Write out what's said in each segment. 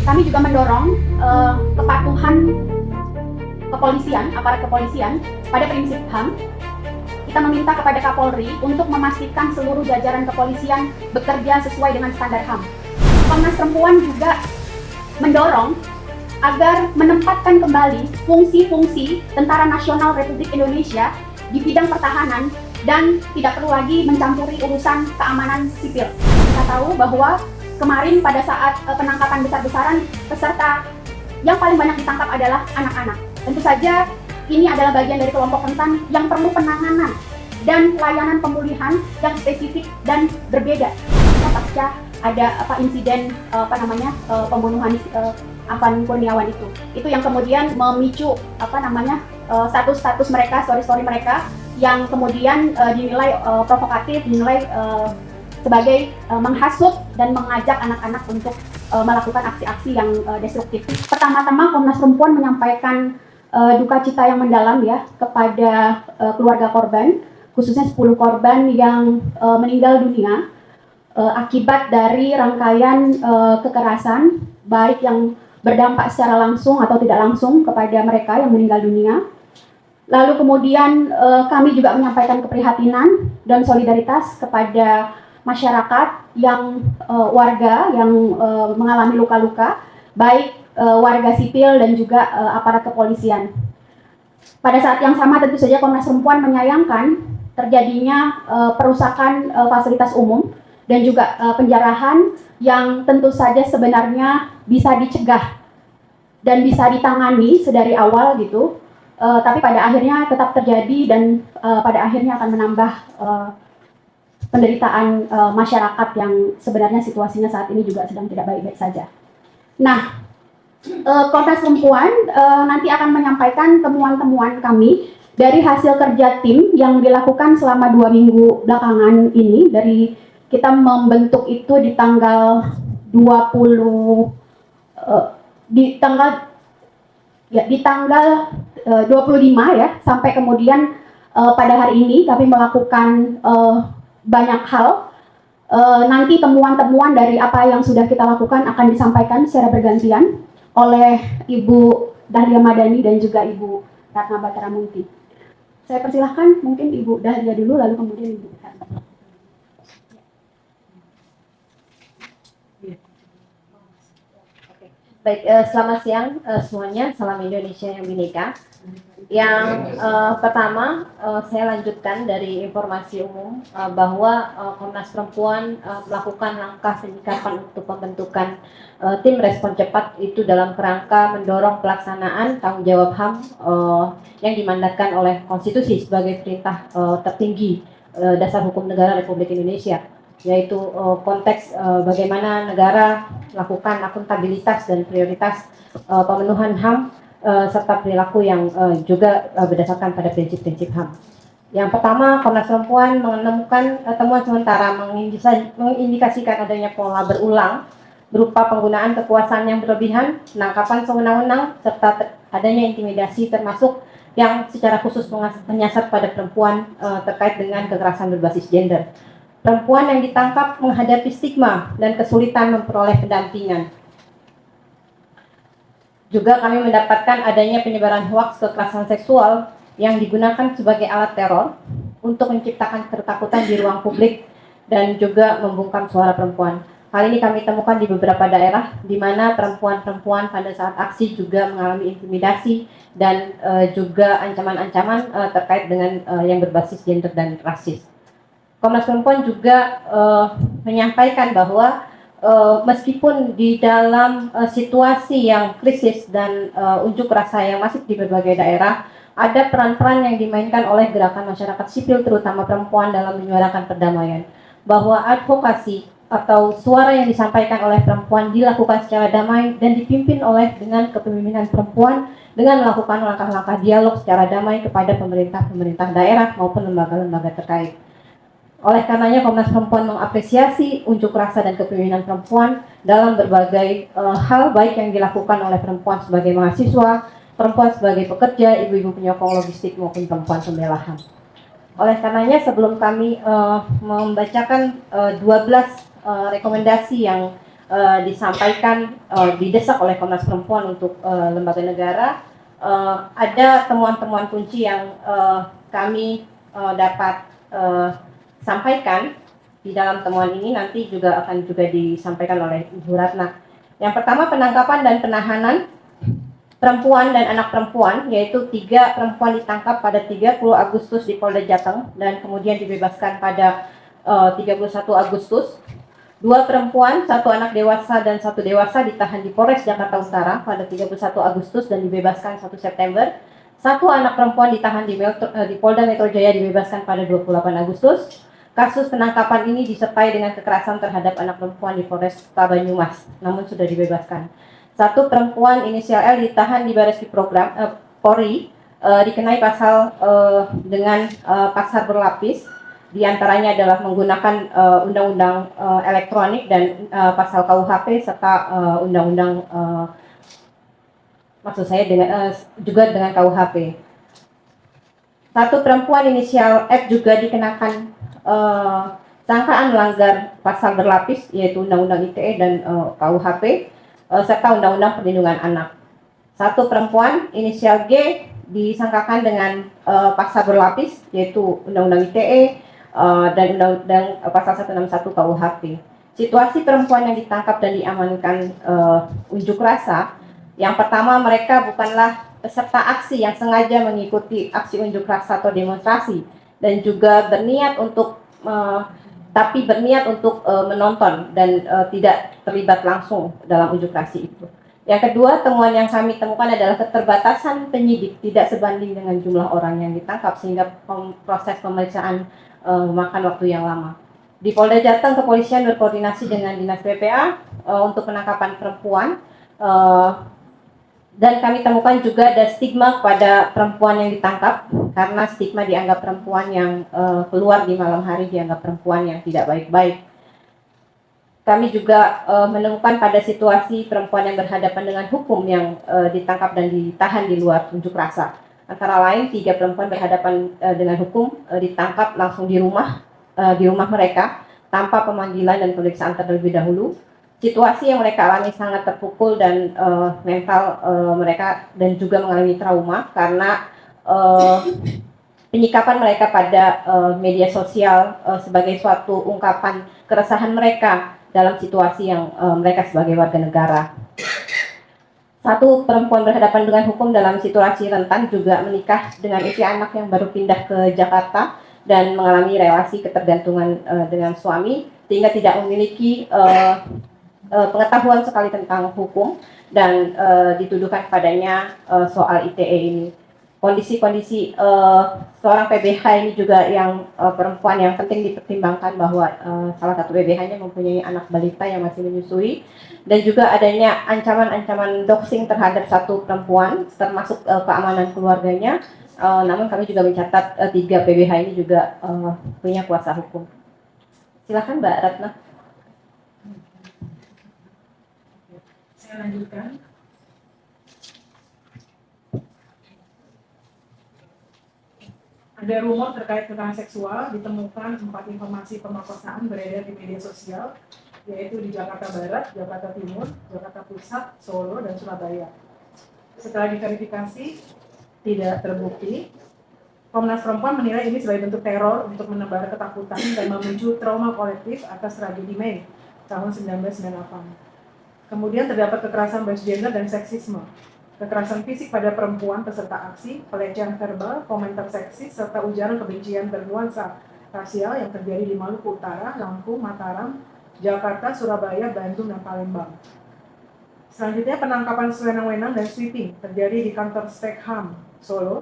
Kami juga mendorong kepatuhan kepolisian, aparat kepolisian pada prinsip HAM. Kita meminta kepada Kapolri untuk memastikan seluruh jajaran kepolisian bekerja sesuai dengan standar HAM. Komnas Perempuan juga mendorong agar menempatkan kembali fungsi-fungsi Tentara Nasional Republik Indonesia di bidang pertahanan dan tidak perlu lagi mencampuri urusan keamanan sipil. Kita tahu bahwa kemarin pada saat penangkapan besar-besaran, peserta yang paling banyak ditangkap adalah anak-anak. Tentu saja ini adalah bagian dari kelompok rentan yang perlu penanganan dan layanan pemulihan yang spesifik dan berbeda. Pasca ada insiden pembunuhan Afan Kurniawan itu yang kemudian memicu status mereka, story mereka yang kemudian dinilai provokatif, dinilai sebagai menghasut dan mengajak anak-anak untuk melakukan aksi-aksi yang destruktif. Pertama-tama Komnas Perempuan menyampaikan duka cita yang mendalam ya kepada keluarga korban, khususnya 10 korban yang meninggal dunia akibat dari rangkaian kekerasan, baik yang berdampak secara langsung atau tidak langsung kepada mereka yang meninggal dunia. Lalu kemudian kami juga menyampaikan keprihatinan dan solidaritas kepada masyarakat yang warga yang mengalami luka-luka, baik warga sipil dan juga aparat kepolisian. Pada saat yang sama tentu saja Komnas Perempuan menyayangkan terjadinya perusakan fasilitas umum dan juga penjarahan yang tentu saja sebenarnya bisa dicegah dan bisa ditangani sedari awal gitu, tapi pada akhirnya tetap terjadi dan pada akhirnya akan menambah penderitaan masyarakat yang sebenarnya situasinya saat ini juga sedang tidak baik-baik saja. Nah, Komnas Perempuan nanti akan menyampaikan temuan-temuan kami dari hasil kerja tim yang dilakukan selama 2 minggu belakangan ini. Dari kita membentuk itu di tanggal 25 ya, sampai kemudian pada hari ini kami melakukan banyak hal. Nanti temuan-temuan dari apa yang sudah kita lakukan akan disampaikan secara bergantian oleh Ibu Dahlia Madani dan juga Ibu Ratna Batara Munti. Saya persilahkan mungkin Ibu Dahlia dulu, lalu kemudian Ibu Ratna. Baik, selamat siang semuanya, salam Indonesia yang bineka. Yang pertama, saya lanjutkan dari informasi umum bahwa Komnas Perempuan melakukan langkah penyikapan untuk pembentukan tim respon cepat itu dalam kerangka mendorong pelaksanaan tanggung jawab HAM yang dimandatkan oleh konstitusi sebagai perintah tertinggi dasar hukum negara Republik Indonesia, yaitu konteks bagaimana negara melakukan akuntabilitas dan prioritas pemenuhan HAM serta perilaku yang juga berdasarkan pada prinsip-prinsip HAM. Yang pertama, Komnas Perempuan menemukan temuan sementara mengindikasikan adanya pola berulang berupa penggunaan kekuasaan yang berlebihan, penangkapan sewenang-wenang, serta adanya intimidasi termasuk yang secara khusus menyasar pada perempuan terkait dengan kekerasan berbasis gender. Perempuan yang ditangkap menghadapi stigma dan kesulitan memperoleh pendampingan. Juga kami mendapatkan adanya penyebaran hoaks kekerasan seksual yang digunakan sebagai alat teror untuk menciptakan ketakutan di ruang publik dan juga membungkam suara perempuan. Hal ini kami temukan di beberapa daerah di mana perempuan-perempuan pada saat aksi juga mengalami intimidasi dan juga ancaman-ancaman terkait dengan yang berbasis gender dan rasis. Komnas Perempuan juga menyampaikan bahwa meskipun di dalam situasi yang krisis dan unjuk rasa yang masif di berbagai daerah, ada peran-peran yang dimainkan oleh gerakan masyarakat sipil terutama perempuan dalam menyuarakan perdamaian, bahwa advokasi atau suara yang disampaikan oleh perempuan dilakukan secara damai dan dipimpin oleh dengan kepemimpinan perempuan dengan melakukan langkah-langkah dialog secara damai kepada pemerintah daerah maupun lembaga-lembaga terkait. Oleh karenanya Komnas Perempuan mengapresiasi unjuk rasa dan kepemimpinan perempuan dalam berbagai hal, baik yang dilakukan oleh perempuan sebagai mahasiswa, perempuan sebagai pekerja, ibu-ibu penyokong logistik maupun perempuan pembela HAM. Oleh karenanya sebelum kami membacakan 12 rekomendasi yang disampaikan, didesak oleh Komnas Perempuan untuk lembaga negara, ada temuan-temuan kunci yang kami dapat sampaikan. Di dalam temuan ini nanti juga akan disampaikan oleh Ibu Ratna. Yang pertama, penangkapan dan penahanan perempuan dan anak perempuan, yaitu 3 perempuan ditangkap pada 30 Agustus di Polda Jateng dan kemudian dibebaskan pada 31 Agustus. 2 perempuan, 1 anak dewasa dan 1 dewasa ditahan di Polres Jakarta Utara pada 31 Agustus dan dibebaskan 1 September. 1 anak perempuan ditahan di Polda Metro Jaya dibebaskan pada 28 Agustus. Kasus penangkapan ini disertai dengan kekerasan terhadap anak perempuan di Polres Banyumas, namun sudah dibebaskan. 1 perempuan inisial L ditahan di Bareskrim Polri, dikenai pasal dengan pasal berlapis, diantaranya adalah menggunakan undang-undang elektronik dan pasal KUHP serta undang-undang maksud saya juga dengan KUHP. 1 perempuan inisial F juga dikenakan sangkaan melanggar pasal berlapis, yaitu Undang-Undang ITE dan KUHP serta Undang-Undang Perlindungan Anak. 1 perempuan inisial G disangkakan dengan pasal berlapis, yaitu Undang-Undang ITE dan Undang-Undang pasal 161 KUHP. Situasi perempuan yang ditangkap dan diamankan unjuk rasa, yang pertama, mereka bukanlah peserta aksi yang sengaja mengikuti aksi unjuk rasa atau demonstrasi dan juga berniat untuk menonton dan tidak terlibat langsung dalam unjuk rasa itu. Yang kedua, temuan yang kami temukan adalah keterbatasan penyidik tidak sebanding dengan jumlah orang yang ditangkap sehingga proses pemeriksaan memakan waktu yang lama. Di Polda Jateng, kepolisian berkoordinasi dengan Dinas PPA untuk penangkapan perempuan, dan kami temukan juga ada stigma pada perempuan yang ditangkap karena stigma dianggap perempuan yang keluar di malam hari dianggap perempuan yang tidak baik-baik. Kami juga menemukan pada situasi perempuan yang berhadapan dengan hukum yang ditangkap dan ditahan di luar unjuk rasa. Antara lain 3 perempuan berhadapan dengan hukum ditangkap langsung di rumah mereka tanpa pemanggilan dan pemeriksaan terlebih dahulu. Situasi yang mereka alami sangat terpukul dan mental mereka dan juga mengalami trauma karena penyikapan mereka pada media sosial sebagai suatu ungkapan keresahan mereka dalam situasi yang mereka sebagai warga negara. 1 perempuan berhadapan dengan hukum dalam situasi rentan juga menikah dengan usia anak yang baru pindah ke Jakarta dan mengalami relasi ketergantungan dengan suami sehingga tidak memiliki pengetahuan sekali tentang hukum dan dituduhkan padanya soal ITE ini. Kondisi-kondisi seorang PBH ini juga yang perempuan yang penting dipertimbangkan bahwa salah satu PBH-nya mempunyai anak balita yang masih menyusui dan juga adanya ancaman-ancaman doxing terhadap 1 perempuan termasuk keamanan keluarganya. Namun kami juga mencatat 3 PBH ini juga punya kuasa hukum. Silakan Mbak Ratna. Saya lanjutkan. Ada rumor terkait kekerasan seksual, ditemukan 4 informasi pemerkosaan beredar di media sosial, yaitu di Jakarta Barat, Jakarta Timur, Jakarta Pusat, Solo, dan Surabaya. Setelah diverifikasi, tidak terbukti. Komnas Perempuan menilai ini sebagai bentuk teror untuk menebar ketakutan dan memicu trauma kolektif atas tragedi Mei tahun 1998. Kemudian terdapat kekerasan berbasis gender dan seksisme, kekerasan fisik pada perempuan peserta aksi, pelecehan verbal, komentar seksis, serta ujaran kebencian bernuansa rasial yang terjadi di Maluku Utara, Lampung, Mataram, Jakarta, Surabaya, Bandung, dan Palembang. Selanjutnya penangkapan sewenang-wenang dan sweeping terjadi di kantor Stekham, Solo,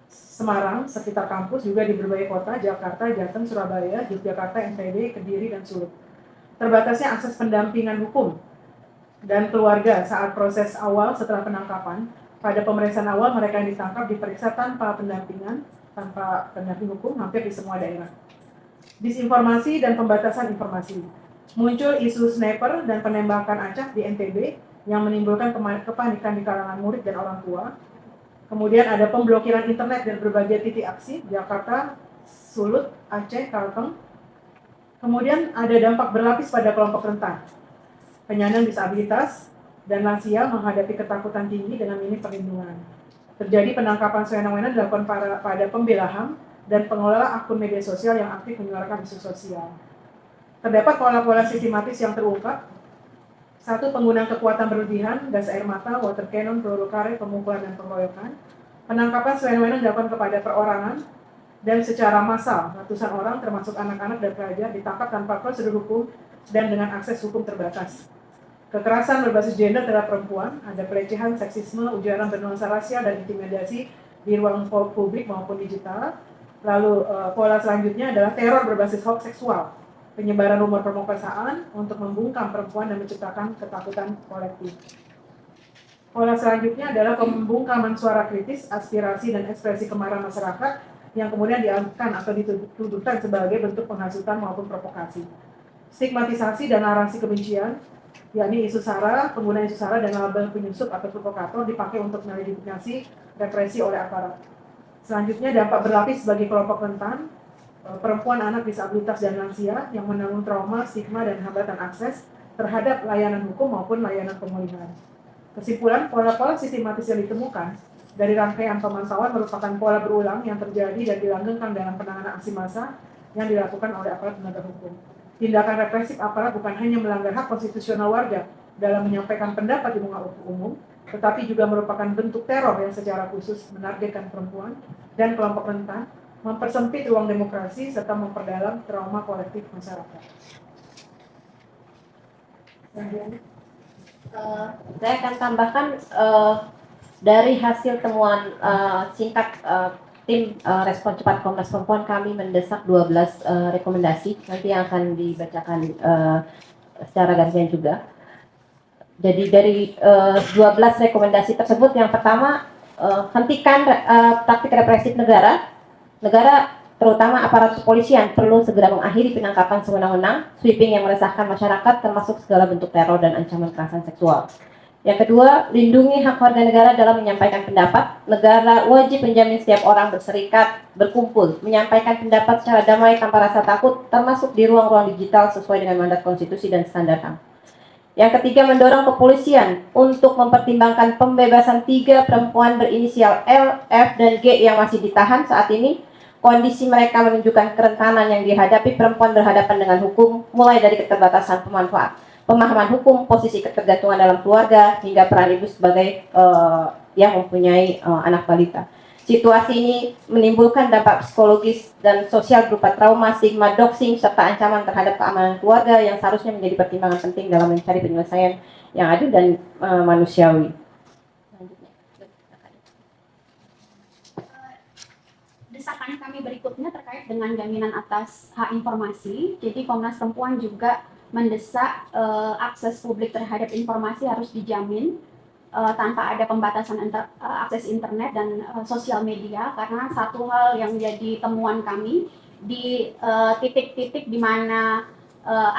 Semarang, sekitar kampus, juga di berbagai kota, Jakarta, Jateng, Surabaya, Yogyakarta, NTB, Kediri, dan Sulut. Terbatasnya akses pendampingan hukum dan keluarga saat proses awal setelah penangkapan. Pada pemeriksaan awal mereka yang ditangkap diperiksa tanpa pendamping hukum hampir di semua daerah. Disinformasi dan pembatasan informasi. Muncul isu sniper dan penembakan acak di NTB yang menimbulkan kepanikan di kalangan murid dan orang tua. Kemudian ada pemblokiran internet dan berbagai titik aksi, Jakarta, Sulut, Aceh, Kalteng. Kemudian ada dampak berlapis pada kelompok rentan. penyandang disabilitas, dan lansia menghadapi ketakutan tinggi dengan minim perlindungan. Terjadi penangkapan sewenang-wenang dilakukan pada pembela HAM dan pengelola akun media sosial yang aktif menyuarakan isu sosial. Terdapat pola-pola sistematis yang terungkap. 1. Penggunaan kekuatan berlebihan, gas air mata, water cannon, peluru karet, pemukulan, dan pengeroyokan. Penangkapan sewenang-wenang dilakukan kepada perorangan dan secara massal. Ratusan orang, termasuk anak-anak dan pelajar, ditangkap tanpa prosedur hukum dan dengan akses hukum terbatas. Kekerasan berbasis gender terhadap perempuan, ada pelecehan, seksisme, ujaran bernuansa rasial, dan intimidasi di ruang publik maupun digital. Lalu pola selanjutnya adalah teror berbasis hoax seksual, penyebaran rumor pemerkosaan untuk membungkam perempuan dan menciptakan ketakutan kolektif. Pola selanjutnya adalah pembungkaman suara kritis, aspirasi, dan ekspresi kemarahan masyarakat yang kemudian dianggapkan atau dituduhkan sebagai bentuk penghasutan maupun provokasi. Stigmatisasi dan narasi kebencian, yakni isu sara, penggunaan isu sara dan label penyusup atau provokator dipakai untuk melegitimasi represi oleh aparat. Selanjutnya, dampak berlapis bagi kelompok rentan, perempuan, anak, disabilitas, dan lansia yang menanggung trauma, stigma, dan hambatan akses terhadap layanan hukum maupun layanan pemulihan. Kesimpulan, pola-pola sistematis yang ditemukan dari rangkaian pemantauan merupakan pola berulang yang terjadi dan dilanggengkan dalam penanganan aksi massa yang dilakukan oleh aparat penegak hukum. Tindakan represif aparat bukan hanya melanggar hak konstitusional warga dalam menyampaikan pendapat di muka umum, tetapi juga merupakan bentuk teror yang secara khusus menargetkan perempuan dan kelompok rentan, mempersempit ruang demokrasi, serta memperdalam trauma kolektif masyarakat. Saya akan tambahkan dari hasil temuan singkat tim respon cepat Komnas Perempuan, kami mendesak 12 rekomendasi nanti yang akan dibacakan secara garisnya juga. Jadi dari 12 rekomendasi tersebut, yang pertama, hentikan praktik represif negara. Negara, terutama aparat kepolisian, perlu segera mengakhiri penangkapan sewenang-wenang, sweeping yang meresahkan masyarakat, termasuk segala bentuk teror dan ancaman kekerasan seksual. Yang kedua, lindungi hak warga negara dalam menyampaikan pendapat. Negara wajib menjamin setiap orang berserikat, berkumpul, menyampaikan pendapat secara damai tanpa rasa takut, termasuk di ruang-ruang digital sesuai dengan mandat konstitusi dan standar HAM. Yang ketiga, mendorong kepolisian untuk mempertimbangkan pembebasan 3 perempuan berinisial L, F, dan G yang masih ditahan saat ini. Kondisi mereka menunjukkan kerentanan yang dihadapi perempuan berhadapan dengan hukum, mulai dari keterbatasan pemahaman hukum, posisi ketergantungan dalam keluarga, hingga peran ibu sebagai yang mempunyai anak balita. Situasi ini menimbulkan dampak psikologis dan sosial berupa trauma, stigma, doxing, serta ancaman terhadap keamanan keluarga yang seharusnya menjadi pertimbangan penting dalam mencari penyelesaian yang adil dan manusiawi. Desakan kami berikutnya terkait dengan jaminan atas hak informasi. Jadi Komnas Perempuan juga mendesak akses publik terhadap informasi harus dijamin tanpa ada pembatasan akses internet dan sosial media, karena satu hal yang menjadi temuan kami di titik-titik di mana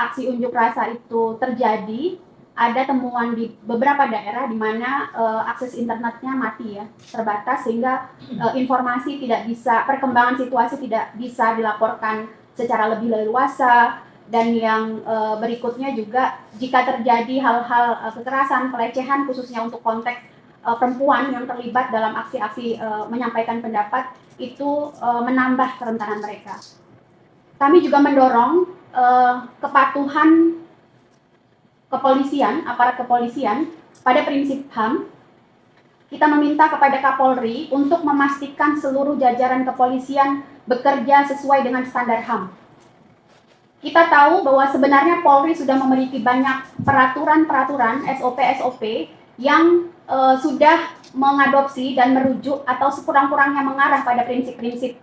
aksi unjuk rasa itu terjadi, ada temuan di beberapa daerah di mana akses internetnya mati ya, terbatas, sehingga informasi tidak bisa, perkembangan situasi tidak bisa dilaporkan secara lebih leluasa. Dan yang berikutnya juga, jika terjadi hal-hal kekerasan, pelecehan, khususnya untuk konteks perempuan yang terlibat dalam aksi-aksi menyampaikan pendapat, itu menambah kerentanan mereka. Kami juga mendorong kepatuhan kepolisian, aparat kepolisian pada prinsip HAM. Kita meminta kepada Kapolri untuk memastikan seluruh jajaran kepolisian bekerja sesuai dengan standar HAM. Kita tahu bahwa sebenarnya Polri sudah memiliki banyak peraturan-peraturan, SOP-SOP yang sudah mengadopsi dan merujuk atau sekurang-kurangnya mengarah pada prinsip-prinsip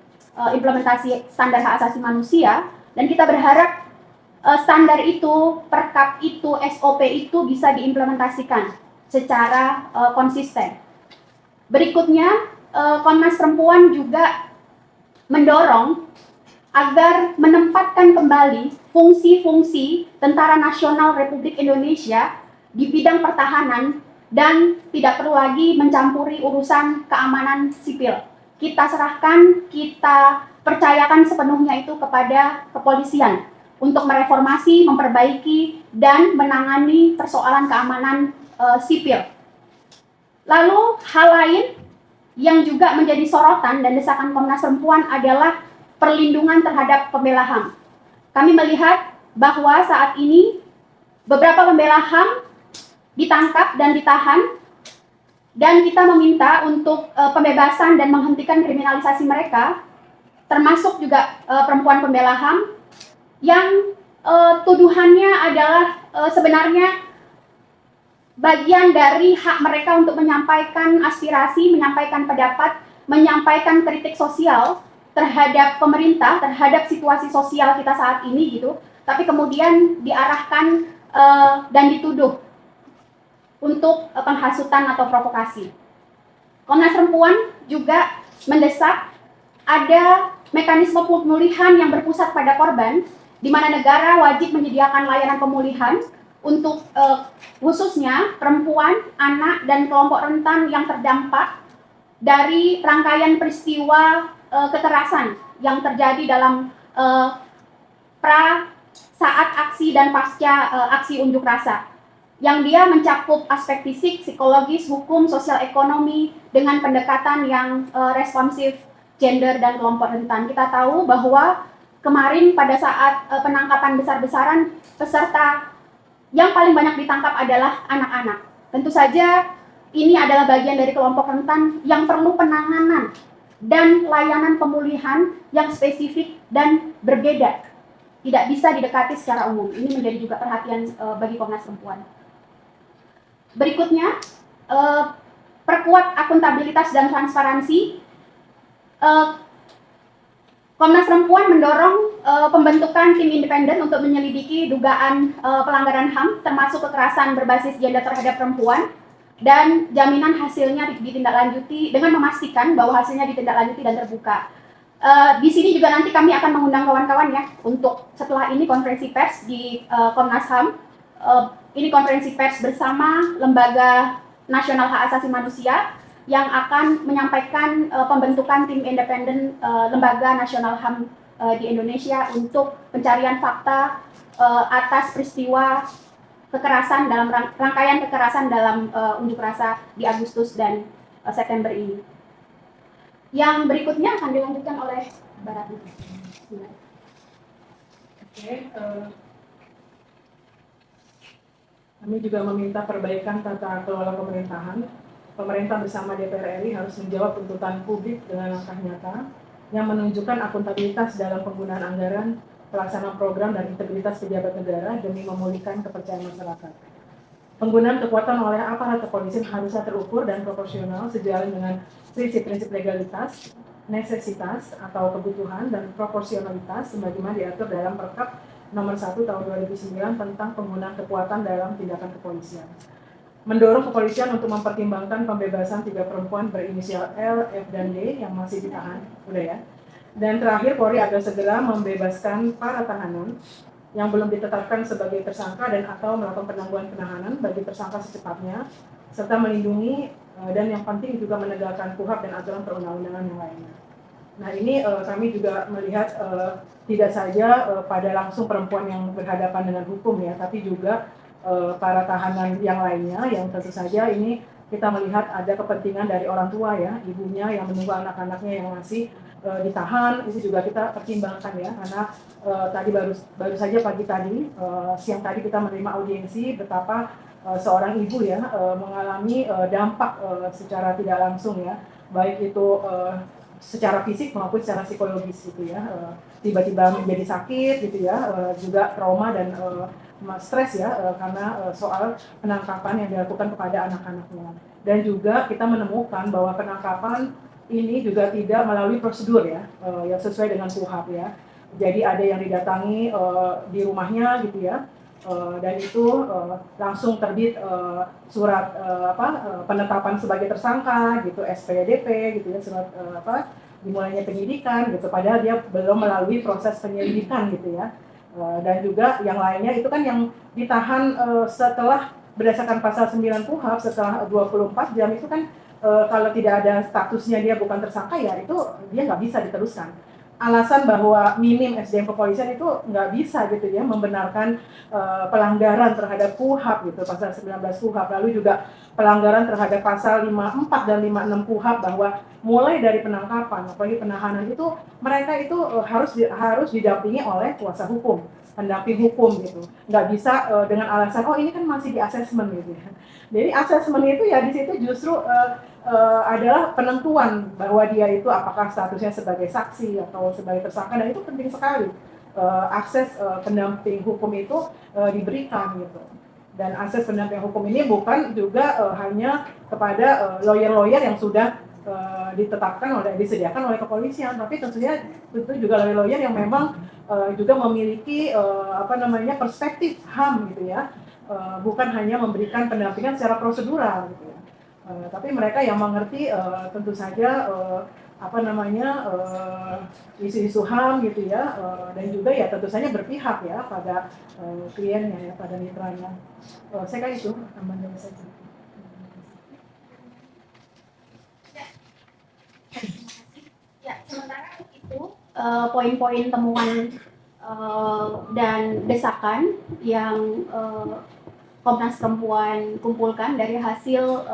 implementasi standar hak asasi manusia, dan kita berharap standar itu, perkap itu, SOP itu bisa diimplementasikan secara konsisten. Berikutnya, Komnas Perempuan juga mendorong agar menempatkan kembali fungsi-fungsi Tentara Nasional Republik Indonesia di bidang pertahanan dan tidak perlu lagi mencampuri urusan keamanan sipil. Kita serahkan, kita percayakan sepenuhnya itu kepada kepolisian. untuk mereformasi, memperbaiki, dan menangani persoalan keamanan sipil. Lalu hal lain yang juga menjadi sorotan dan desakan Komnas Perempuan adalah perlindungan terhadap pembela HAM. Kami melihat bahwa saat ini beberapa pembela HAM ditangkap dan ditahan, dan kita meminta untuk pembebasan dan menghentikan kriminalisasi mereka, termasuk juga perempuan pembela HAM yang tuduhannya adalah sebenarnya bagian dari hak mereka untuk menyampaikan aspirasi, menyampaikan pendapat, menyampaikan kritik sosial terhadap pemerintah, terhadap situasi sosial kita saat ini gitu, tapi kemudian diarahkan dan dituduh untuk penghasutan atau provokasi. Komnas Perempuan juga mendesak ada mekanisme pemulihan yang berpusat pada korban, di mana negara wajib menyediakan layanan pemulihan untuk khususnya perempuan, anak, dan kelompok rentan yang terdampak dari rangkaian peristiwa kekerasan yang terjadi dalam saat aksi dan pasca aksi unjuk rasa, yang dia mencakup aspek fisik, psikologis, hukum, sosial ekonomi dengan pendekatan yang responsif gender dan kelompok rentan. Kita tahu bahwa kemarin pada saat penangkapan besar-besaran, peserta yang paling banyak ditangkap adalah anak-anak. Tentu saja ini adalah bagian dari kelompok rentan yang perlu penanganan dan layanan pemulihan yang spesifik dan berbeda. Tidak bisa didekati secara umum. Ini menjadi juga perhatian bagi Komnas Perempuan. Berikutnya, perkuat akuntabilitas dan transparansi. Komnas Perempuan mendorong pembentukan tim independen untuk menyelidiki dugaan pelanggaran HAM, termasuk kekerasan berbasis gender terhadap perempuan, dan jaminan hasilnya ditindaklanjuti dengan memastikan bahwa hasilnya ditindaklanjuti dan terbuka. Di sini juga nanti kami akan mengundang kawan-kawan ya untuk setelah ini konferensi pers di Komnas HAM. Ini konferensi pers bersama Lembaga Nasional Hak Asasi Manusia yang akan menyampaikan pembentukan tim independen Lembaga Nasional HAM di Indonesia untuk pencarian fakta atas peristiwa kekerasan dalam rangkaian kekerasan dalam unjuk rasa di Agustus dan September ini. Yang berikutnya akan dilanjutkan oleh Mbak Ratna. Kami juga meminta perbaikan tata kelola pemerintahan. Pemerintah bersama DPR RI harus menjawab tuntutan publik dengan langkah nyata yang menunjukkan akuntabilitas dalam penggunaan anggaran, pelaksanaan program, dan integritas pejabat negara demi memulihkan kepercayaan masyarakat. Penggunaan kekuatan oleh aparat kepolisian harusnya terukur dan proporsional sejalan dengan prinsip-prinsip legalitas, necesitas atau kebutuhan, dan proporsionalitas sebagaimana diatur dalam Perkap Nomor 1 Tahun 2009 tentang penggunaan kekuatan dalam tindakan kepolisian. Mendorong kepolisian untuk mempertimbangkan pembebasan 3 perempuan berinisial L, F, dan D yang masih ditahan. Udah ya. Dan terakhir, Polri agar segera membebaskan para tahanan yang belum ditetapkan sebagai tersangka dan atau melakukan penangguhan penahanan bagi tersangka secepatnya, serta melindungi dan yang penting juga menegakkan KUHP dan aturan perundang-undangan yang lainnya. Nah ini kami juga melihat tidak saja pada langsung perempuan yang berhadapan dengan hukum ya, tapi juga para tahanan yang lainnya yang tentu saja ini kita melihat ada kepentingan dari orang tua ya, ibunya yang menunggu anak-anaknya yang masih ditahan, itu juga kita pertimbangkan ya, karena tadi baru saja pagi tadi, siang tadi kita menerima audiensi betapa seorang ibu ya mengalami dampak secara tidak langsung ya, baik itu secara fisik maupun secara psikologis gitu ya, tiba-tiba menjadi sakit gitu ya, juga trauma dan stres ya karena soal penangkapan yang dilakukan kepada anak-anaknya. Dan juga kita menemukan bahwa penangkapan ini juga tidak melalui prosedur ya, yang sesuai dengan KUHP ya. Jadi ada yang didatangi di rumahnya gitu ya, dan itu langsung terbit surat penetapan sebagai tersangka gitu, SPDP gitu ya, surat dimulainya penyidikan gitu, padahal dia belum melalui proses penyelidikan gitu ya. Dan juga yang lainnya itu kan yang ditahan setelah berdasarkan pasal 9 KUHP setelah 24 jam itu kan kalau tidak ada statusnya dia bukan tersangka ya itu dia nggak bisa diteruskan. alasan bahwa minim SDM kepolisian itu nggak bisa gitu ya membenarkan pelanggaran terhadap KUHP gitu, pasal 19 KUHP, lalu juga pelanggaran terhadap pasal 54 dan 56 KUHP bahwa mulai dari penangkapan apalagi penahanan itu mereka itu harus didampingi oleh kuasa hukum, pendamping hukum gitu, nggak bisa dengan alasan oh ini kan masih di asesmen gitu ya. Jadi asesmen itu ya di situ justru adalah penentuan bahwa dia itu apakah statusnya sebagai saksi atau sebagai tersangka, dan itu penting sekali akses pendamping hukum itu diberikan gitu. Dan akses pendamping hukum ini bukan juga hanya kepada lawyer-lawyer yang sudah disediakan oleh kepolisian, tapi tentu juga lawyer yang memang juga memiliki perspektif HAM gitu ya, bukan hanya memberikan pendampingan secara prosedural gitu ya. Tapi mereka yang mengerti tentu saja isu-isu HAM gitu ya, dan juga ya tentu saja berpihak ya pada kliennya ya, pada mitranya. Saya kira itu tambahan dari saya. Ya, sementara itu poin-poin temuan dan desakan yang Komnas Perempuan kumpulkan dari hasil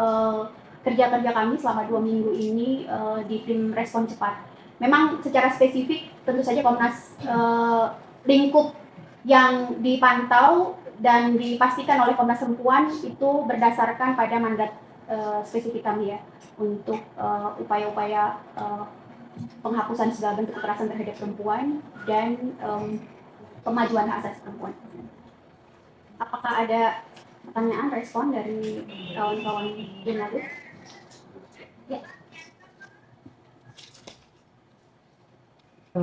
kerja-kerja kami selama 2 minggu ini di tim respon cepat. Memang secara spesifik tentu saja Komnas lingkup yang dipantau dan dipastikan oleh Komnas Perempuan itu berdasarkan pada mandat spesifik kami ya, untuk upaya-upaya penghapusan segala bentuk kekerasan terhadap perempuan dan pemajuan hak asasi perempuan. Apakah ada pertanyaan, respon dari kawan-kawan jurnalis? Ya.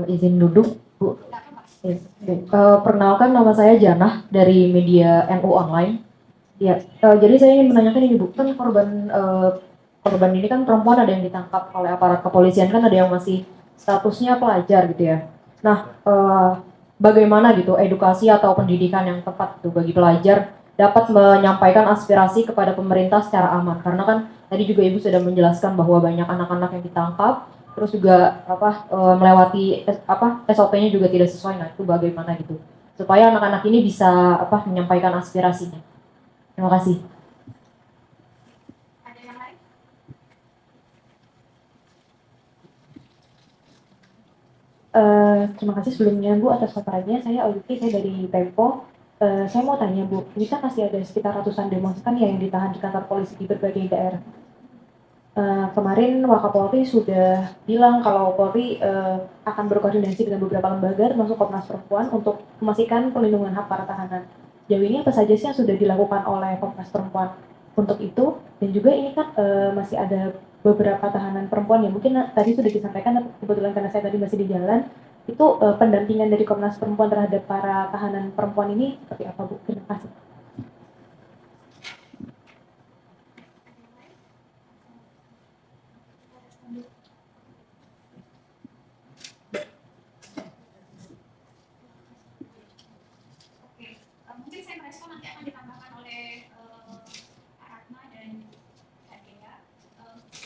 Izin duduk, Bu. Perkenalkan, nama saya Janah dari media NU Online. Ya, jadi saya ingin menanyakan ini, Bu, kan korban ini kan perempuan, ada yang ditangkap oleh aparat kepolisian, kan ada yang masih statusnya pelajar gitu ya. Nah, bagaimana gitu edukasi atau pendidikan yang tepat tuh bagi pelajar dapat menyampaikan aspirasi kepada pemerintah secara aman, karena kan tadi juga Ibu sudah menjelaskan bahwa banyak anak-anak yang ditangkap terus juga melewati SOP-nya juga tidak sesuai. Nah, itu bagaimana gitu supaya anak-anak ini bisa menyampaikan aspirasinya. Terima kasih. Ada yang lain? Terima kasih sebelumnya Bu atas paparannya. Saya Oyuki, saya dari Tempo. Saya mau tanya Bu, ini kan masih ada sekitar ratusan demonstran ya yang ditahan di kantor polisi di berbagai daerah. Kemarin Wakapolri sudah bilang kalau Polri akan berkoordinasi dengan beberapa lembaga termasuk Komnas Perempuan untuk memastikan perlindungan hak para tahanan. Jauh ini apa saja sih yang sudah dilakukan oleh Komnas Perempuan untuk itu? Dan juga ini kan masih ada beberapa tahanan perempuan yang mungkin tadi sudah disampaikan, kebetulan karena saya tadi masih di jalan, itu pendampingan dari Komnas Perempuan terhadap para tahanan perempuan ini seperti apa, Bu? Terima kasih. Mungkin saya merespon, nanti akan ditambahkan oleh Pak Ratna dan Kak Dea.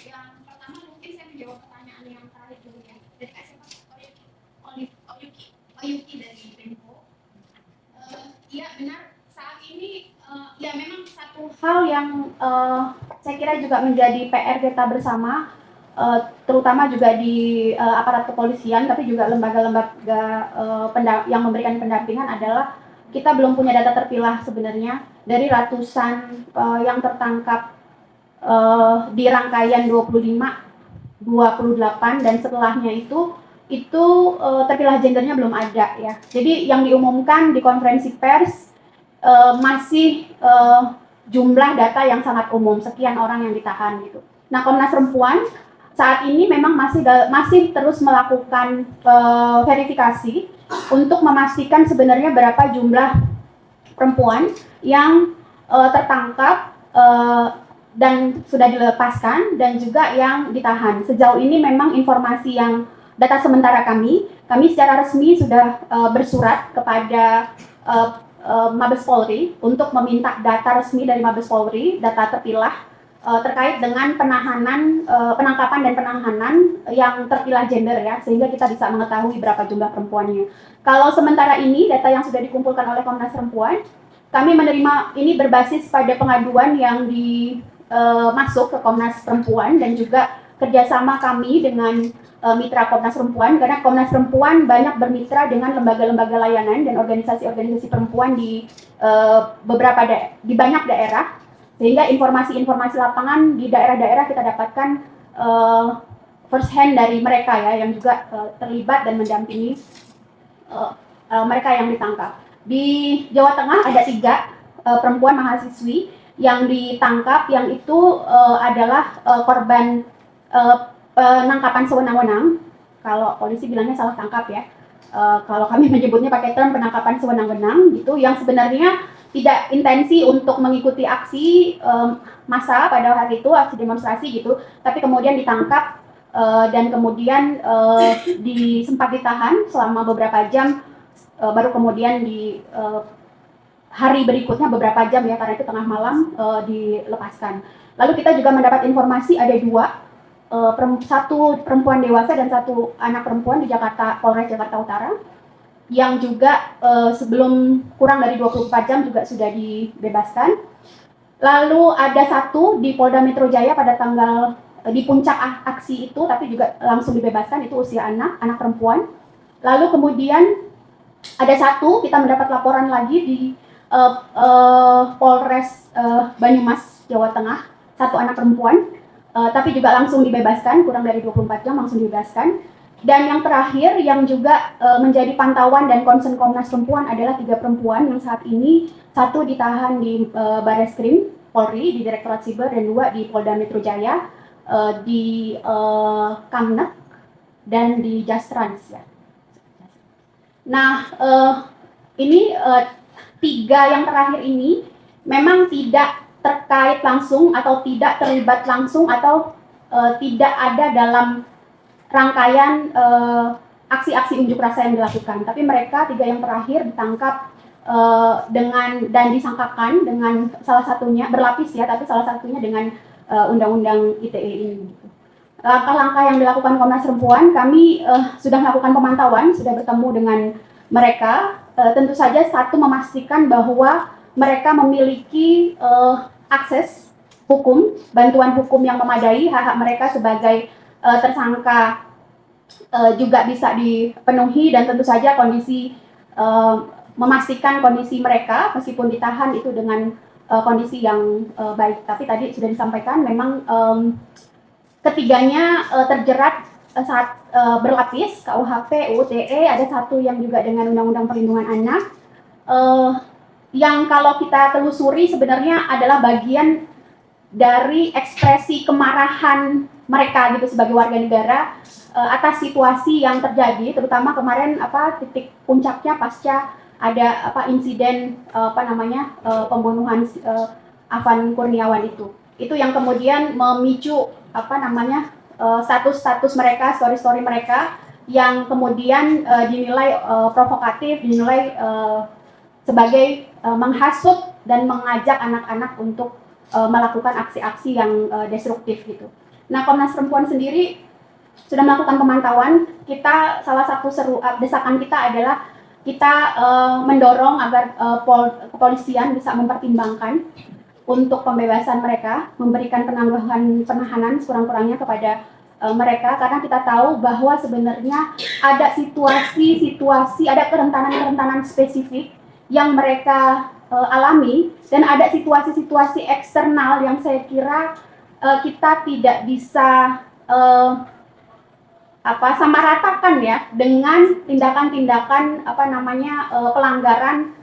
Yang pertama mungkin saya menjawab pertanyaan yang terakhir dulu ya. Dari Kak siapa? Oyuki dari Tempo. Iya benar, saat ini ya memang satu hal yang saya kira juga menjadi PR kita bersama, terutama juga di aparat kepolisian, tapi juga lembaga-lembaga yang memberikan pendampingan adalah kita belum punya data terpilah sebenarnya dari ratusan yang tertangkap di rangkaian 25, 28 dan setelahnya itu terpilah gendernya belum ada ya. Jadi yang diumumkan di konferensi pers masih jumlah data yang sangat umum, sekian orang yang ditahan gitu. Nah, Komnas Perempuan saat ini memang masih terus melakukan verifikasi untuk memastikan sebenarnya berapa jumlah perempuan yang tertangkap dan sudah dilepaskan dan juga yang ditahan. Sejauh ini memang informasi yang data sementara kami secara resmi sudah bersurat kepada Mabes Polri untuk meminta data resmi dari Mabes Polri, data terpilah terkait dengan penangkapan dan penahanan yang terpilah gender ya, sehingga kita bisa mengetahui berapa jumlah perempuannya. Kalau sementara ini data yang sudah dikumpulkan oleh Komnas Perempuan, kami menerima ini berbasis pada pengaduan yang masuk ke Komnas Perempuan dan juga kerjasama kami dengan mitra Komnas Perempuan, karena Komnas Perempuan banyak bermitra dengan lembaga-lembaga layanan dan organisasi-organisasi perempuan di banyak daerah, sehingga informasi-informasi lapangan di daerah-daerah kita dapatkan first hand dari mereka ya, yang juga terlibat dan mendampingi mereka yang ditangkap. Di Jawa Tengah ada 3 perempuan mahasiswi yang ditangkap, yang itu adalah korban penangkapan sewenang-wenang. Kalau polisi bilangnya salah tangkap ya. Kalau kami menyebutnya pakai term penangkapan sewenang-wenang gitu, yang sebenarnya tidak intensi untuk mengikuti aksi massa pada hari itu, aksi demonstrasi gitu, tapi kemudian ditangkap dan kemudian sempat ditahan selama beberapa jam, baru kemudian di hari berikutnya beberapa jam ya, karena itu tengah malam dilepaskan. Lalu kita juga mendapat informasi ada 2, satu perempuan dewasa dan 1 anak perempuan di Polres Jakarta Utara, yang juga sebelum kurang dari 24 jam juga sudah dibebaskan. Lalu ada 1 di Polda Metro Jaya pada di puncak aksi itu, tapi juga langsung dibebaskan, itu usia anak perempuan. Lalu kemudian ada 1, kita mendapat laporan lagi di Polres Banyumas, Jawa Tengah, 1 anak perempuan, tapi juga langsung dibebaskan, kurang dari 24 jam langsung dibebaskan. Dan yang terakhir yang juga menjadi pantauan dan concern Komnas Perempuan adalah 3 perempuan yang saat ini 1 ditahan di Barreskrim Polri di Direktorat Siber, dan 2 di Polda Metro Jaya di Kamnek dan di Jastrans ya. Nah, ini 3 yang terakhir ini memang tidak terkait langsung atau tidak terlibat langsung atau tidak ada dalam rangkaian aksi-aksi unjuk rasa yang dilakukan, tapi mereka 3 yang terakhir ditangkap dan disangkakan dengan salah satunya berlapis ya, tapi salah satunya dengan undang-undang ITE ini. Langkah-langkah yang dilakukan Komnas Perempuan, kami sudah melakukan pemantauan, sudah bertemu dengan mereka. Tentu saja 1, memastikan bahwa mereka memiliki akses hukum, bantuan hukum yang memadai, hak-hak mereka sebagai tersangka juga bisa dipenuhi, dan tentu saja memastikan kondisi mereka meskipun ditahan itu dengan kondisi yang baik. Tapi tadi sudah disampaikan memang ketiganya terjerat saat berlapis KUHP, UU ITE, ada 1 yang juga dengan Undang-Undang Perlindungan Anak, yang kalau kita telusuri sebenarnya adalah bagian dari ekspresi kemarahan mereka gitu sebagai warga negara atas situasi yang terjadi, terutama kemarin titik puncaknya pasca ada insiden pembunuhan Afan Kurniawan itu yang kemudian memicu status mereka, story mereka yang kemudian dinilai provokatif, dinilai sebagai menghasut dan mengajak anak-anak untuk melakukan aksi-aksi yang destruktif gitu. Nah, Komnas Perempuan sendiri sudah melakukan pemantauan. Salah satu desakan kita adalah kita mendorong agar kepolisian bisa mempertimbangkan untuk pembebasan mereka, memberikan penahanan sekurang-kurangnya kepada mereka, karena kita tahu bahwa sebenarnya ada situasi, ada kerentanan spesifik yang mereka alami, dan ada situasi-situasi eksternal yang saya kira kita tidak bisa samaratakan ya dengan tindakan-tindakan pelanggaran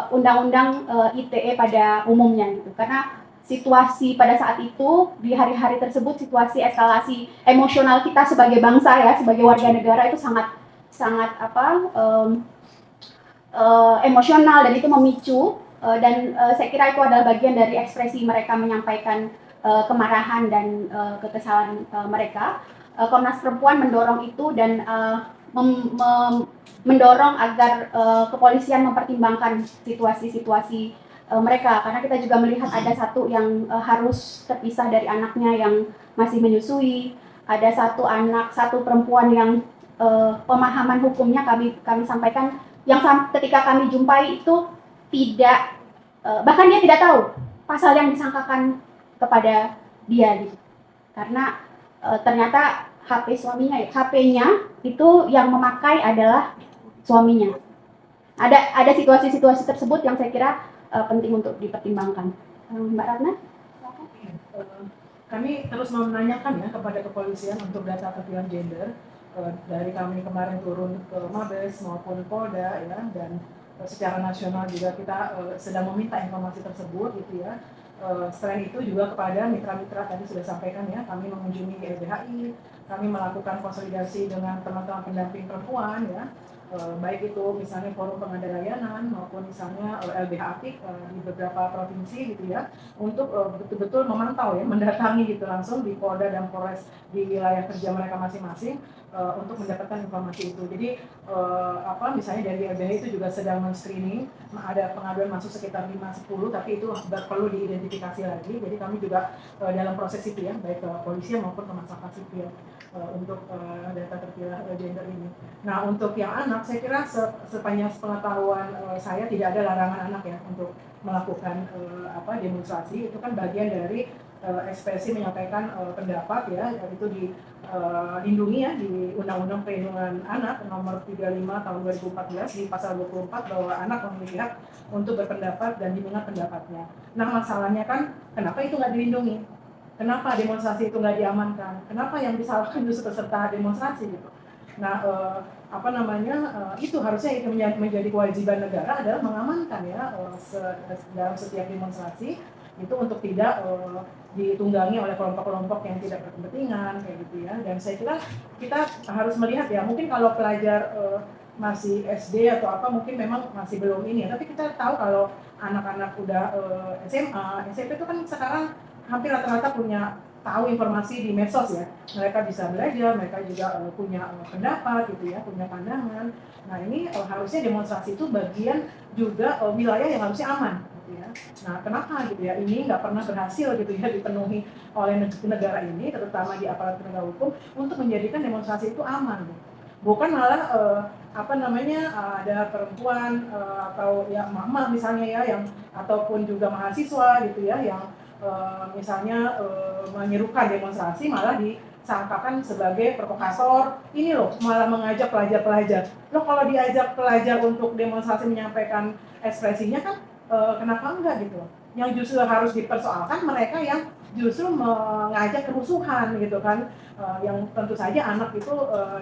undang-undang ITE pada umumnya gitu. Karena situasi pada saat itu di hari-hari tersebut, situasi eskalasi emosional kita sebagai bangsa ya, sebagai warga negara itu sangat emosional, dan itu memicu dan saya kira itu adalah bagian dari ekspresi mereka menyampaikan kemarahan dan kekesalan mereka. Komnas Perempuan mendorong itu dan mendorong agar kepolisian mempertimbangkan situasi-situasi mereka, karena kita juga melihat ada satu yang harus terpisah dari anaknya yang masih menyusui, ada satu perempuan yang pemahaman hukumnya kami sampaikan yang ketika kami jumpai itu tidak bahkan dia tidak tahu pasal yang disangkakan kepada dia gitu. Karena ternyata HP-nya itu yang memakai adalah suaminya. Ada situasi-situasi tersebut yang saya kira penting untuk dipertimbangkan. Mbak Ratna? Kami terus menanyakan ya kepada kepolisian untuk data keterpilihan gender. Dari kami kemarin turun ke Mabes maupun Polda ya, dan secara nasional juga kita sedang meminta informasi tersebut gitu ya. Selain itu juga kepada mitra-mitra tadi sudah sampaikan ya, kami mengunjungi LBHI, kami melakukan konsolidasi dengan teman-teman pendamping perempuan ya, baik itu misalnya forum pengadaan layanan maupun misalnya LBH Apik di beberapa provinsi gitu ya, untuk betul-betul memantau ya, mendatangi gitu langsung di Polda dan Polres di wilayah kerja mereka masing-masing untuk mendapatkan informasi itu. Jadi misalnya dari LBH itu juga sedang men-screening, ada pengaduan masuk sekitar 5-10, tapi itu perlu diidentifikasi lagi. Jadi kami juga dalam proses itu ya, baik ke polisi maupun ke masyarakat sipil untuk data terpilih gender ini. Nah, untuk yang anak, saya kira sepanjang pengetahuan saya tidak ada larangan anak ya untuk melakukan demonstrasi. Itu kan bagian dari ekspresi menyampaikan pendapat ya, itu dilindungi ya di Undang-Undang Perlindungan Anak nomor 35 tahun 2014 di pasal 24 bahwa anak memiliki hak untuk berpendapat dan didengar pendapatnya. Nah, masalahnya kan kenapa itu nggak dilindungi? Kenapa demonstrasi itu nggak diamankan? Kenapa yang disalahkan justru peserta demonstrasi gitu? Nah, itu harusnya itu menjadi kewajiban negara adalah mengamankan ya dalam setiap demonstrasi itu untuk tidak ditunggangi oleh kelompok-kelompok yang tidak berkepentingan kayak gitu ya. Dan saya kira kita harus melihat ya, mungkin kalau pelajar masih SD atau apa mungkin memang masih belum ini ya, tapi kita tahu kalau anak-anak udah SMA, SMP itu kan sekarang hampir rata-rata punya tahu informasi di medsos ya, mereka bisa belajar, mereka juga punya pendapat gitu ya, punya pandangan. Nah ini harusnya demonstrasi itu bagian juga wilayah yang harusnya aman gitu ya. Nah kenapa gitu ya, ini nggak pernah berhasil gitu ya dipenuhi oleh negara ini, terutama di aparat penegak hukum untuk menjadikan demonstrasi itu aman gitu. Bukan malah ada perempuan atau ya mama misalnya ya, yang ataupun juga mahasiswa gitu ya, yang misalnya menyerukan demonstrasi malah disangkakan sebagai provokator. Ini loh malah mengajak pelajar-pelajar. Loh kalau diajak pelajar untuk demonstrasi menyampaikan ekspresinya kan kenapa enggak gitu. Yang justru harus dipersoalkan mereka yang justru mengajak kerusuhan gitu kan. Yang tentu saja anak itu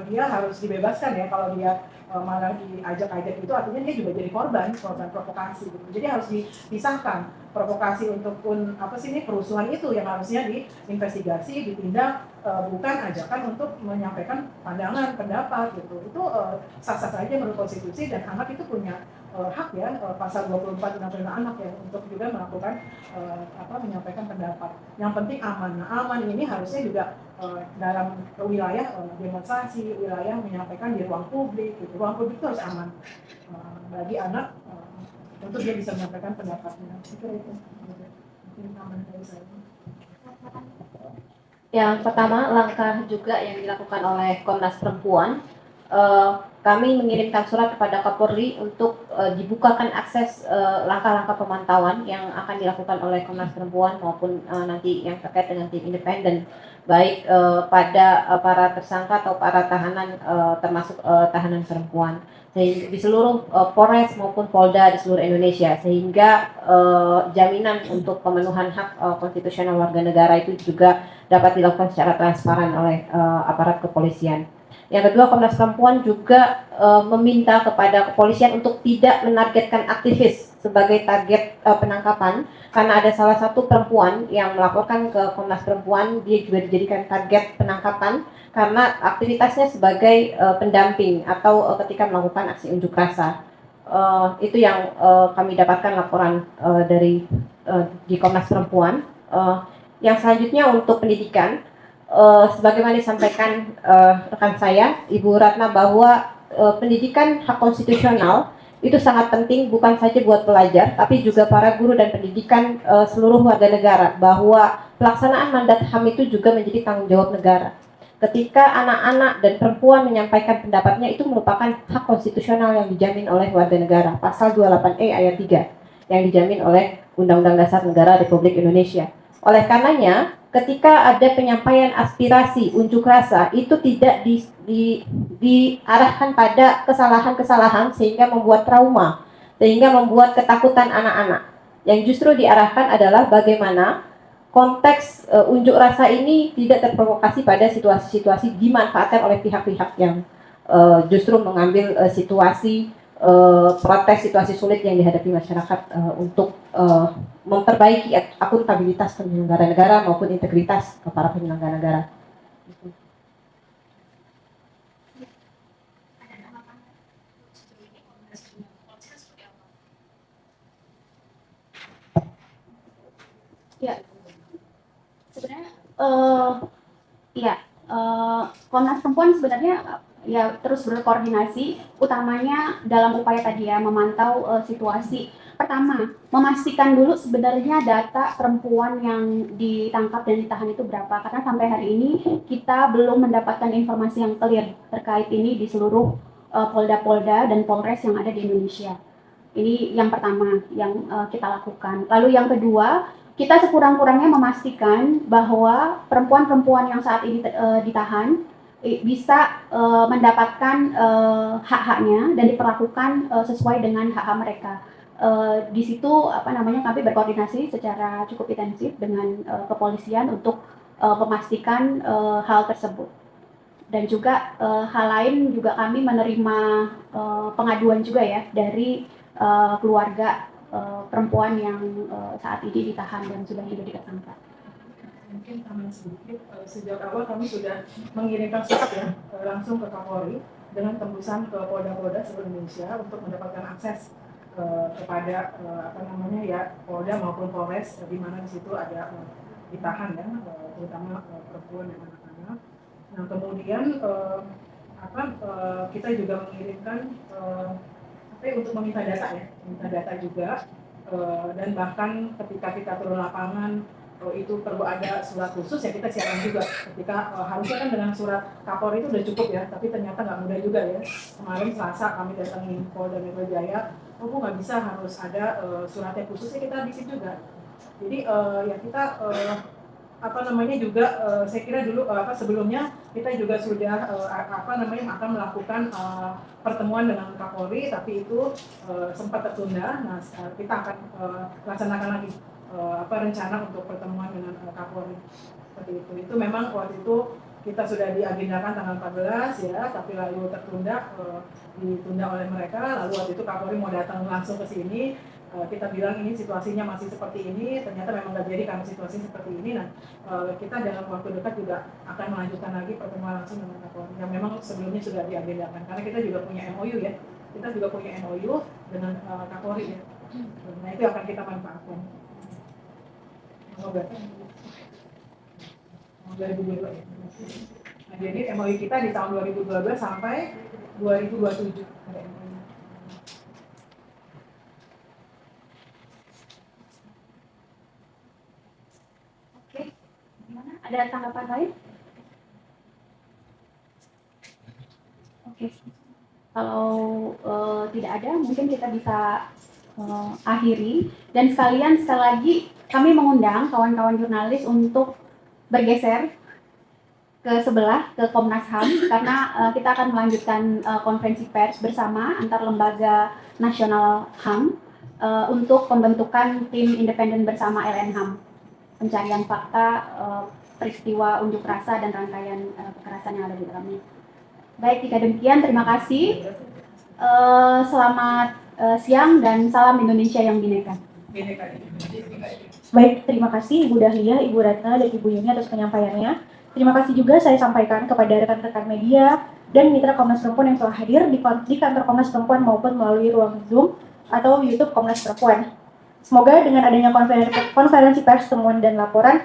dia harus dibebaskan ya, kalau dia malah diajak-ajak itu artinya dia juga jadi korban provokasi gitu. Jadi harus dipisahkan provokasi untuk kerusuhan itu yang harusnya diinvestigasi, ditindak, bukan ajakan untuk menyampaikan pandangan, pendapat gitu. Itu sah-sah saja menurut konstitusi, dan anak itu punya hak ya, pasal 24 Undang Perlindungan Anak ya, untuk juga melakukan menyampaikan pendapat. Yang penting aman. Nah, aman ini harusnya juga dalam wilayah demonstrasi, wilayah menyampaikan di ruang publik gitu. Ruang publik itu harus aman bagi anak untuk dia bisa menyampaikan pendapatnya. Itu mungkin aman dari saya. Yang pertama, langkah juga yang dilakukan oleh Komnas Perempuan, kami mengirimkan surat kepada Kapolri untuk dibukakan akses langkah-langkah pemantauan yang akan dilakukan oleh Komnas Perempuan maupun nanti yang terkait dengan tim independen, baik pada para tersangka atau para tahanan, termasuk tahanan perempuan, di seluruh Polres maupun Polda di seluruh Indonesia, sehingga jaminan untuk pemenuhan hak konstitusional warga negara itu juga dapat dilakukan secara transparan oleh aparat kepolisian. Yang kedua, Komnas Perempuan juga meminta kepada kepolisian untuk tidak menargetkan aktivis sebagai target penangkapan, karena ada salah satu perempuan yang melaporkan ke Komnas Perempuan, dia juga dijadikan target penangkapan karena aktivitasnya sebagai pendamping atau ketika melakukan aksi unjuk rasa. Itu yang kami dapatkan laporan dari di Komnas Perempuan. Yang selanjutnya untuk pendidikan, sebagaimana disampaikan rekan saya, Ibu Ratna, bahwa pendidikan hak konstitusional itu sangat penting bukan saja buat pelajar, tapi juga para guru dan pendidikan seluruh warga negara, bahwa pelaksanaan mandat HAM itu juga menjadi tanggung jawab negara. Ketika anak-anak dan perempuan menyampaikan pendapatnya, itu merupakan hak konstitusional yang dijamin oleh warga negara, pasal 28E ayat 3, yang dijamin oleh Undang-Undang Dasar Negara Republik Indonesia. Oleh karenanya, ketika ada penyampaian aspirasi unjuk rasa, itu tidak diarahkan pada kesalahan-kesalahan sehingga membuat trauma, sehingga membuat ketakutan anak-anak. Yang justru diarahkan adalah bagaimana konteks unjuk rasa ini tidak terprovokasi pada situasi-situasi dimanfaatkan oleh pihak-pihak yang justru mengambil situasi protes, situasi sulit yang dihadapi masyarakat untuk memperbaiki akuntabilitas penyelenggara negara maupun integritas para penyelenggara negara. Ya, sebenarnya Komnas Perempuan sebenarnya ya terus berkoordinasi, utamanya dalam upaya tadi ya memantau situasi. Pertama, memastikan dulu sebenarnya data perempuan yang ditangkap dan ditahan itu berapa, karena sampai hari ini kita belum mendapatkan informasi yang clear terkait ini di seluruh polda-polda dan polres yang ada di Indonesia. Ini yang pertama yang kita lakukan. Lalu yang kedua, kita sekurang-kurangnya memastikan bahwa perempuan-perempuan yang saat ini ditahan bisa mendapatkan hak-haknya dan diperlakukan sesuai dengan hak-hak mereka. Di situ kami berkoordinasi secara cukup intensif dengan kepolisian untuk memastikan hal tersebut. Dan juga hal lain juga kami menerima pengaduan juga ya dari keluarga perempuan yang saat ini ditahan dan sudah jadi tersangka. Mungkin tambahan sedikit, sejak awal kami sudah mengirimkan surat ya langsung ke Kapolri dengan tembusan ke polda-polda seluruh Indonesia untuk mendapatkan akses kepada polda maupun polres di mana di situ ada ditahan ya, terutama perempuan dan anak-anak. Nah kemudian kita juga mengirimkan untuk meminta data juga, dan bahkan ketika kita turun lapangan itu perlu ada surat khusus ya kita siapkan juga. Ketika harusnya kan dengan surat Kapolri itu udah cukup ya, tapi ternyata nggak mudah juga ya. Kemarin Selasa kami datangin Polda Metro Jaya, nggak bisa, harus ada suratnya khususnya, kita bikin juga. Jadi ya kita juga saya kira dulu sebelumnya kita juga sudah akan melakukan pertemuan dengan Kapolri, tapi itu sempat tertunda. Nah kita akan laksanakan lagi rencana untuk pertemuan dengan Kapolri seperti itu. Itu memang waktu itu kita sudah diagendakan tanggal 14 ya, tapi lalu ditunda oleh mereka. Lalu waktu itu Kapolri mau datang langsung ke sini, kita bilang ini situasinya masih seperti ini, ternyata memang nggak jadi karena situasi seperti ini. Nah kita dalam waktu dekat juga akan melanjutkan lagi pertemuan langsung dengan Kapolri yang memang sebelumnya sudah diagendakan, karena kita juga punya MOU ya, kita juga punya MOU dengan Kapolri ya. Nah itu akan kita manfaatkan. Semoga 2022 ya. Nah, jadi MOU kita di tahun 2012 sampai 2027 ada MOU. Oke, gimana? Ada tanggapan lain? Oke, kalau tidak ada, mungkin kita bisa akhiri. Dan sekali lagi kami mengundang kawan-kawan jurnalis untuk bergeser ke sebelah, ke Komnas HAM, karena kita akan melanjutkan konferensi pers bersama antar lembaga nasional HAM untuk pembentukan tim independen bersama LNHAM, pencarian fakta peristiwa unjuk rasa dan rangkaian kekerasan yang ada di dalamnya. Baik, jika demikian terima kasih. Selamat siang dan salam Indonesia yang bineka. Baik, terima kasih Ibu Dahlia, Ibu Ratna, dan Ibu Yuni atas penyampaiannya. Terima kasih juga saya sampaikan kepada rekan-rekan media dan mitra Komnas Perempuan yang telah hadir di kantor Komnas Perempuan maupun melalui ruang Zoom atau YouTube Komnas Perempuan. Semoga dengan adanya konferensi pers, temuan, dan laporan,